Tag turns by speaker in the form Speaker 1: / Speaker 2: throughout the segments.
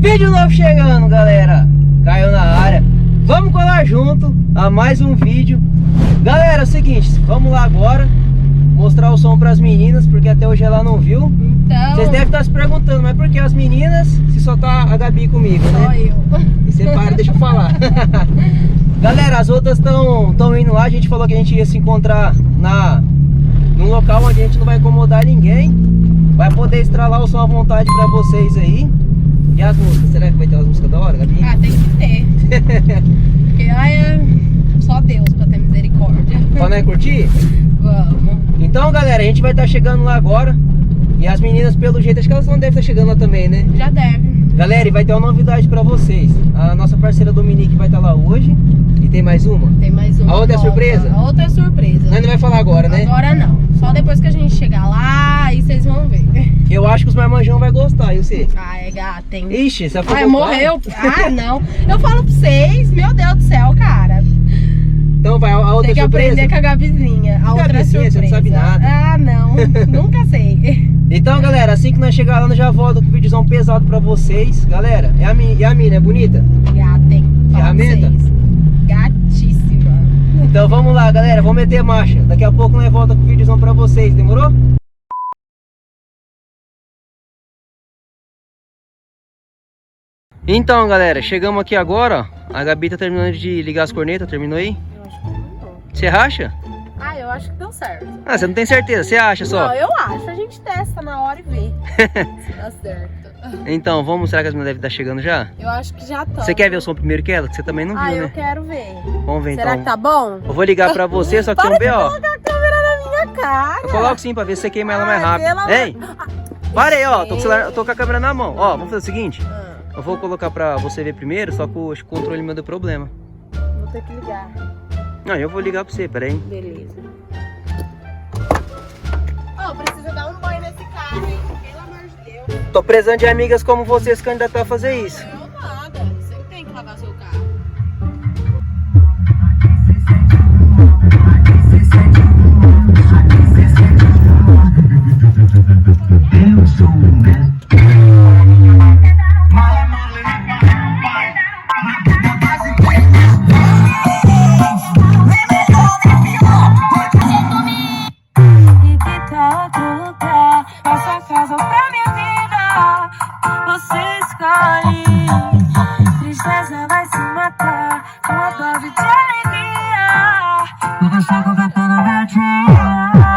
Speaker 1: Vídeo novo chegando, galera. Caiu na área. Vamos colar junto a mais um vídeo. Galera, é o seguinte, vamos lá agora mostrar o som para as meninas, porque até hoje ela não viu.
Speaker 2: Então...
Speaker 1: Vocês devem estar se perguntando, mas por que as meninas se só tá a Gabi comigo, né?
Speaker 2: Só eu.
Speaker 1: E você para, deixa eu falar. Galera, as outras estão indo lá. A gente falou que a gente ia se encontrar num local onde a gente não vai incomodar ninguém. Vai poder estralar o som à vontade pra vocês aí. E as músicas? Será que vai ter as músicas da hora, Gabi?
Speaker 2: Ah, tem que ter. Porque é só Deus pra ter misericórdia.
Speaker 1: Pra nós curtir?
Speaker 2: Vamos.
Speaker 1: Então, galera, a gente vai estar chegando lá agora. E as meninas, pelo jeito, acho que elas não devem estar chegando lá também, né?
Speaker 2: Já deve.
Speaker 1: Galera, e vai ter uma novidade pra vocês. A nossa parceira Dominique vai estar lá hoje. E tem mais uma?
Speaker 2: Tem mais uma.
Speaker 1: A outra é surpresa?
Speaker 2: A outra é surpresa.
Speaker 1: Nós não vai falar agora, né?
Speaker 2: Agora não. Só depois que a gente chegar lá, aí vocês vão ver.
Speaker 1: Eu acho que os marmanjão vai gostar, e você?
Speaker 2: Ah, é gata, hein?
Speaker 1: Ixi, você
Speaker 2: Ai, morreu. Ah, não. Eu falo pra vocês, meu Deus do céu, cara.
Speaker 1: Então vai, a outra
Speaker 2: Tem que
Speaker 1: surpresa?
Speaker 2: aprender com a Gabizinha. A outra é
Speaker 1: Gabizinha,
Speaker 2: surpresa.
Speaker 1: você não sabe nada.
Speaker 2: Ah, não. Nunca sei.
Speaker 1: Então, galera, assim que nós chegar lá, nós já volto com um videozão pesado pra vocês. Galera, e a mina é bonita?
Speaker 2: Gata, hein? Fala pra
Speaker 1: Ferramenta?
Speaker 2: vocês. Gatíssima.
Speaker 1: Então vamos lá, galera, vamos meter marcha. Daqui a pouco nós volta com o videozão pra vocês, demorou? Então, galera, chegamos aqui agora, ó. A Gabi tá terminando de ligar as cornetas, terminou aí?
Speaker 2: Eu acho que não.
Speaker 1: Você racha?
Speaker 2: Ah, eu acho que deu certo.
Speaker 1: Ah, você não tem certeza, você acha só?
Speaker 2: Não, eu acho. A gente testa na hora e vê se dá certo.
Speaker 1: Então, vamos, será que as meninas devem estar chegando já?
Speaker 2: Eu acho que já tá.
Speaker 1: Você quer ver o som primeiro que ela? Que você também não viu,
Speaker 2: eu
Speaker 1: né?
Speaker 2: quero ver.
Speaker 1: Vamos ver
Speaker 2: Será
Speaker 1: então.
Speaker 2: que tá bom?
Speaker 1: Eu vou ligar pra você, só que tem um B.O.
Speaker 2: Coloca a câmera na minha cara.
Speaker 1: Eu coloco sim pra ver se você queima ela mais
Speaker 2: Ai, pelo
Speaker 1: rápido. Ei,
Speaker 2: amor-
Speaker 1: para aí, ó. Tô com o celular, tô com a câmera na mão. Ó, vamos fazer o seguinte.
Speaker 2: Ah,
Speaker 1: Eu vou colocar pra você ver primeiro, só que o controle meu deu problema.
Speaker 2: vou ter que ligar.
Speaker 1: Não, eu vou ligar pra você, peraí.
Speaker 2: Beleza. Oh, precisa dar um banho nesse carro, hein? Pelo amor de Deus.
Speaker 1: Tô precisando de amigas como você se candidatar a fazer isso.
Speaker 2: Eu nada. Você tem que lavar seu carro.
Speaker 3: Eu sou um gato.
Speaker 4: E que tal outro lugar? A sua casa pra minha vida. Você escolhe. Tristeza vai se matar com a dose de alegria. Vou deixar completando meu dia.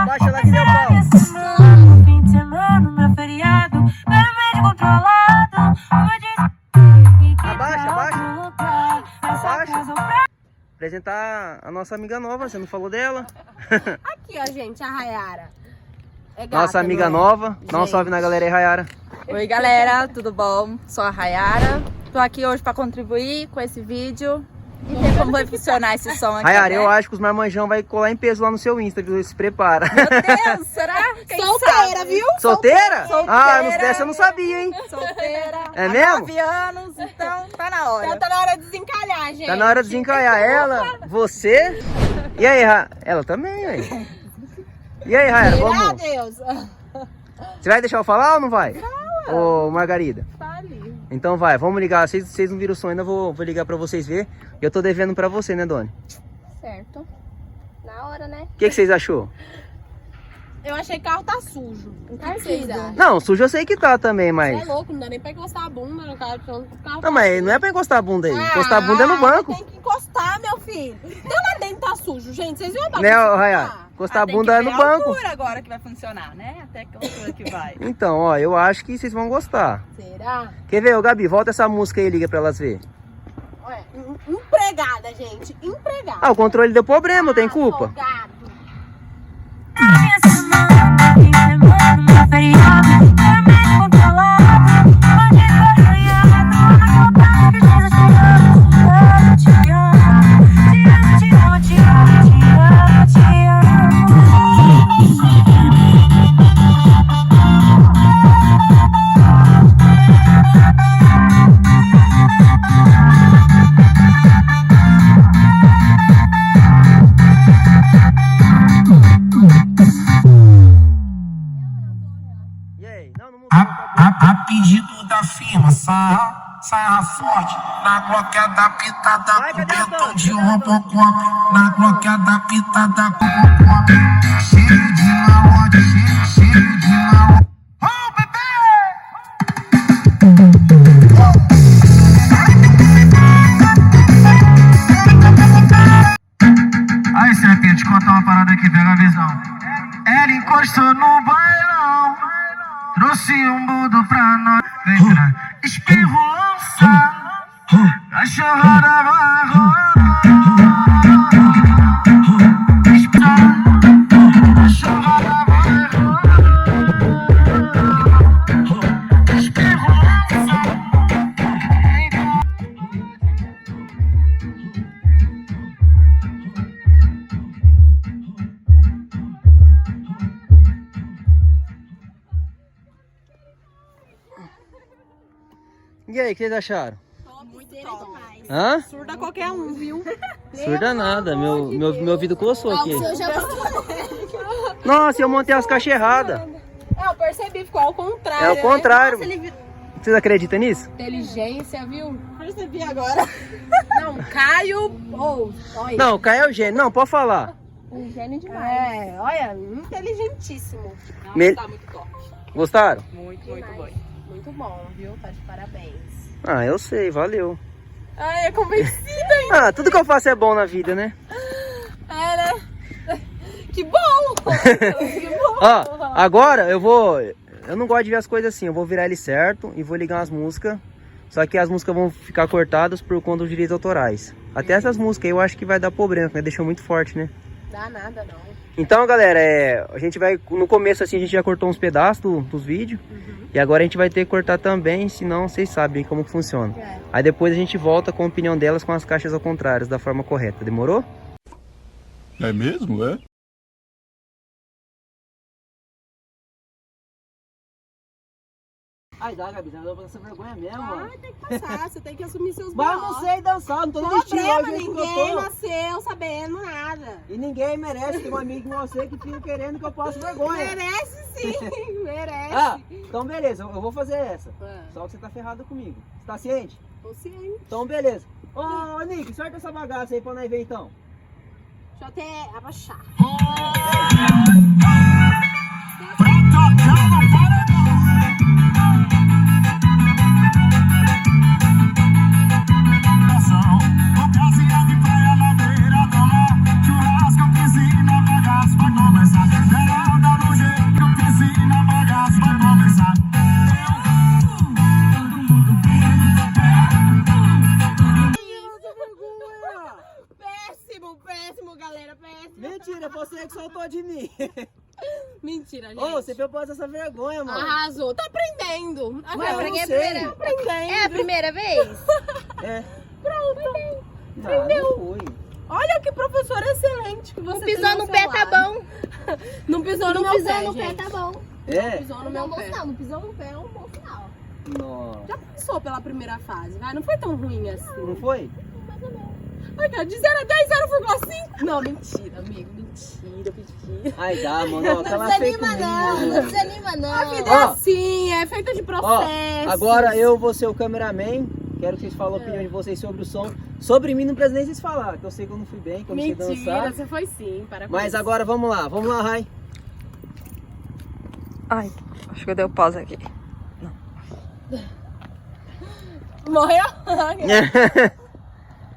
Speaker 1: Abaixa lá que meu pau.
Speaker 4: Minha semana, fim de semana, meu feriado. Meu remédio controlado. E que
Speaker 1: Abaixa,
Speaker 4: tal
Speaker 1: abaixa.
Speaker 4: outro lugar? A sua
Speaker 1: Abaixa.
Speaker 4: casa pra
Speaker 1: Apresentar a nossa amiga nova, você não falou dela?
Speaker 2: Aqui, ó, gente, a Rayara. É gata,
Speaker 1: Nossa amiga
Speaker 2: não é?
Speaker 1: nova. Dá um
Speaker 2: Gente.
Speaker 1: salve na galera aí, Rayara.
Speaker 5: Oi galera, tudo bom? Sou a Rayara. Tô aqui hoje para contribuir com esse vídeo e ver como vai funcionar esse som aqui.
Speaker 1: Rayara,
Speaker 5: né?
Speaker 1: eu acho que os marmanjão vai colar em peso lá no seu Insta, viu? Se prepara.
Speaker 5: Meu Deus, será? Quem
Speaker 2: Solteira,
Speaker 5: sabe?
Speaker 2: viu?
Speaker 1: Solteira?
Speaker 5: Solteira.
Speaker 1: Ah, dessa eu não sabia, hein?
Speaker 5: Solteira.
Speaker 1: É
Speaker 5: há
Speaker 1: mesmo?
Speaker 5: 9 anos, então tá na hora.
Speaker 2: Já tá na hora de desencalhar, gente.
Speaker 1: Tá na hora de desencalhar ela, você. E aí, ela também, velho. E aí, Rayara,
Speaker 2: Meu
Speaker 1: vamos.
Speaker 2: Deus.
Speaker 1: Você vai deixar eu falar ou não vai? Ô, Margarida.
Speaker 2: Tá ali.
Speaker 1: Então vai, vamos ligar. Vocês não viram o som ainda, vou ligar pra vocês ver. Eu tô devendo pra você, né, Doni?
Speaker 2: Certo. Na hora, né?
Speaker 1: O que vocês achou?
Speaker 2: Eu achei que o carro tá sujo. O que vocês acham?
Speaker 1: Não, sujo eu sei que tá também, mas.
Speaker 2: Você é louco, não dá nem pra encostar a bunda no carro. O carro
Speaker 1: Não, mas não é pra encostar a bunda aí. Encostar a bunda é no banco.
Speaker 2: Tem que encostar, meu filho. Então lá dentro tá sujo, gente. Vocês viram a
Speaker 1: Né,
Speaker 2: bagunça que
Speaker 1: Rayara?
Speaker 2: tá?
Speaker 1: Encostar a
Speaker 5: Tem que
Speaker 1: bunda é
Speaker 5: ver
Speaker 1: no
Speaker 5: a
Speaker 1: banco.
Speaker 5: altura agora que vai funcionar, né? Até que altura que vai.
Speaker 1: Então, ó, eu acho que vocês vão gostar.
Speaker 2: Será?
Speaker 1: Quer ver, ô Gabi? Volta essa música aí e liga pra elas ver.
Speaker 2: Olha, empregada, gente. Empregada.
Speaker 1: Ah, o controle deu problema, tem culpa.
Speaker 2: Afogado.
Speaker 4: minha semana, fim de semana, meu feriado. Meu remédio controlado. Onde foi sonhado? Na vontade que fez eu te amo. Te amo, te amo, te amo, te amo, te amo, te amo.
Speaker 1: E aí? Não, não mudou.
Speaker 3: A pedido da firma,
Speaker 6: Saia forte, na bloqueada pitada
Speaker 1: Vai,
Speaker 6: com
Speaker 1: cadê a
Speaker 6: dentão
Speaker 1: Tony?
Speaker 6: de Robocop. Na bloqueada pitada com Robocop. Cheio de malote, cheio de malote. Oh, bebê! Aí, serpente, contar uma parada aqui, pega a visão. Ela encostou no bailão, trouxe um mundo pra nós. Vem pra espirro lança, cachorrada vai rolar. Cachorrada vai rolar. Espirro lança.
Speaker 1: E aí, o que vocês acharam?
Speaker 2: Muito top.
Speaker 1: Hã?
Speaker 2: Surda qualquer um, viu?
Speaker 1: Surda nada, meu ouvido coçou aqui. Nossa, eu montei as caixas erradas.
Speaker 2: Eu percebi, ficou ao contrário.
Speaker 1: É o contrário.
Speaker 2: Nossa, ele...
Speaker 1: Vocês acreditam nisso?
Speaker 2: Inteligência, viu? Percebi agora. Não, Caio... olha.
Speaker 1: Não, o Caio é o gênio. Não, pode falar.
Speaker 2: Um gênio demais. É, olha, inteligentíssimo.
Speaker 1: Me-
Speaker 2: Tá muito top.
Speaker 1: Gostaram?
Speaker 2: Muito bom. Muito bom, viu? Tá de parabéns.
Speaker 1: Ah, eu sei, valeu.
Speaker 2: Ai, é convencida, hein?
Speaker 1: Ah, tudo que eu faço é bom na vida, né?
Speaker 2: É, né? Que bom! Que bom!
Speaker 1: Ó, agora eu vou... Eu não gosto de ver as coisas assim. Eu vou virar ele certo e vou ligar umas músicas. Só que as músicas vão ficar cortadas por conta dos direitos autorais. Até essas músicas aí eu acho que vai dar problema, porque deixou muito forte, né?
Speaker 2: Dá nada, não.
Speaker 1: Então, galera, a gente vai... No começo, assim, a gente já cortou uns pedaços dos vídeos. E agora a gente vai ter que cortar também, senão vocês sabem como que funciona.
Speaker 2: É.
Speaker 1: Aí depois a gente volta com a opinião delas com as caixas ao contrário, da forma correta. Demorou?
Speaker 7: É mesmo, é?
Speaker 1: Ai, dá, Gabi, eu vou passar vergonha mesmo, mano.
Speaker 2: Tem que passar, você tem que assumir seus
Speaker 1: Mas eu não sei dançar, não tô no estilo
Speaker 2: Problema,
Speaker 1: hoje que eu
Speaker 2: ninguém
Speaker 1: tô.
Speaker 2: nasceu sabendo nada.
Speaker 1: E ninguém merece ter um amigo como você que fica querendo que eu passe vergonha.
Speaker 2: Merece sim, merece.
Speaker 1: Ah, então beleza, eu vou fazer essa.
Speaker 2: É.
Speaker 1: Só que você tá ferrado comigo. Você tá ciente?
Speaker 2: Tô ciente.
Speaker 1: Então beleza. Ô, Nick, sorte essa bagaça aí pra nós ver então.
Speaker 2: Deixa eu até abaixar. Péssimo, galera, péssimo.
Speaker 1: Mentira, você que soltou de mim.
Speaker 2: Mentira, gente.
Speaker 1: Ô, você veio passar essa vergonha, mano.
Speaker 2: Arrasou, tá aprendendo.
Speaker 1: Mas eu não sei.
Speaker 2: Tá aprendendo.
Speaker 5: É a primeira vez?
Speaker 1: É.
Speaker 2: Pronto.
Speaker 1: Não foi.
Speaker 2: Olha que professor excelente que você
Speaker 5: Não
Speaker 2: tem
Speaker 5: pisou
Speaker 2: ao
Speaker 5: no
Speaker 2: seu
Speaker 5: pé, tá
Speaker 2: lado.
Speaker 5: bom.
Speaker 2: Não pisou no
Speaker 5: Não
Speaker 2: meu
Speaker 5: pisou
Speaker 2: pé,
Speaker 5: no pé,
Speaker 2: gente.
Speaker 5: tá bom.
Speaker 1: É.
Speaker 2: Pisou no
Speaker 5: Não,
Speaker 2: meu
Speaker 5: bom
Speaker 2: pé.
Speaker 5: sinal. Não pisou no pé é um bom sinal.
Speaker 1: Nossa.
Speaker 2: Já passou pela primeira fase, vai? Não foi tão ruim assim.
Speaker 1: Não foi?
Speaker 2: Ai, cara, de 0 a 10, 0,5. Não, mentira, amigo. Mentira.
Speaker 1: Ai, dá, mano. Ó, aquela fake news.
Speaker 5: Não desanima não.
Speaker 2: A vida
Speaker 1: Ó.
Speaker 2: é assim, é feita de
Speaker 1: Ó,
Speaker 2: processo.
Speaker 1: agora eu vou ser o cameraman. Quero que vocês falem a opinião de vocês sobre o som. Sobre mim não precisa nem vocês falar, que eu sei que eu não fui bem, que eu não sei
Speaker 2: Mentira,
Speaker 1: dançar.
Speaker 2: você foi sim. Para com
Speaker 1: Mas
Speaker 2: isso.
Speaker 1: agora vamos lá, Rai.
Speaker 5: Ai, acho que eu dei pausa aqui.
Speaker 2: Morreu?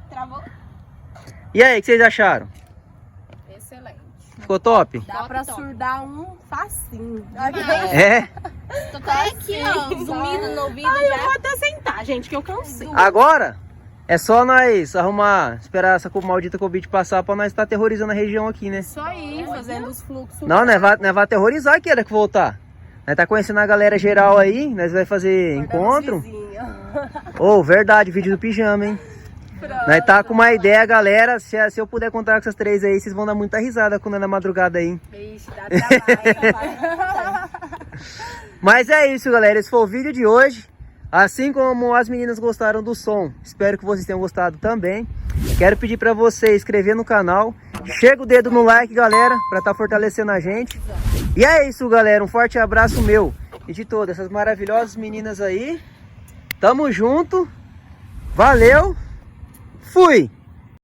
Speaker 2: Travou?
Speaker 1: E aí, o que vocês acharam?
Speaker 2: Excelente.
Speaker 1: Ficou top?
Speaker 2: Dá pra surdar um facinho.
Speaker 1: É?
Speaker 5: Tô até aqui, ó, sumido no ouvido
Speaker 2: Ai, eu
Speaker 5: já.
Speaker 2: vou até sentar, gente, que eu cansei.
Speaker 1: Agora é só nós arrumar, esperar essa maldita Covid passar pra nós estar aterrorizando a região aqui, né?
Speaker 2: Isso aí, fazendo os fluxos.
Speaker 1: Não, nós vai aterrorizar aqui, era que voltar. Nós tá conhecendo a galera geral aí, nós vai fazer encontro. Ô, verdade, vídeo do pijama, hein? Nós tá com uma ideia, galera. Se eu puder contar com essas três aí, vocês vão dar muita risada quando é na madrugada aí.
Speaker 2: Vixe, dá trabalho.
Speaker 1: Mas é isso, galera. Esse foi o vídeo de hoje. Assim como as meninas gostaram do som, espero que vocês tenham gostado também. Quero pedir pra você inscrever no canal. Chega o dedo no like, galera, pra tá fortalecendo a gente. E é isso, galera. Um forte abraço meu e de todas essas maravilhosas meninas aí. Tamo junto. Valeu, fui!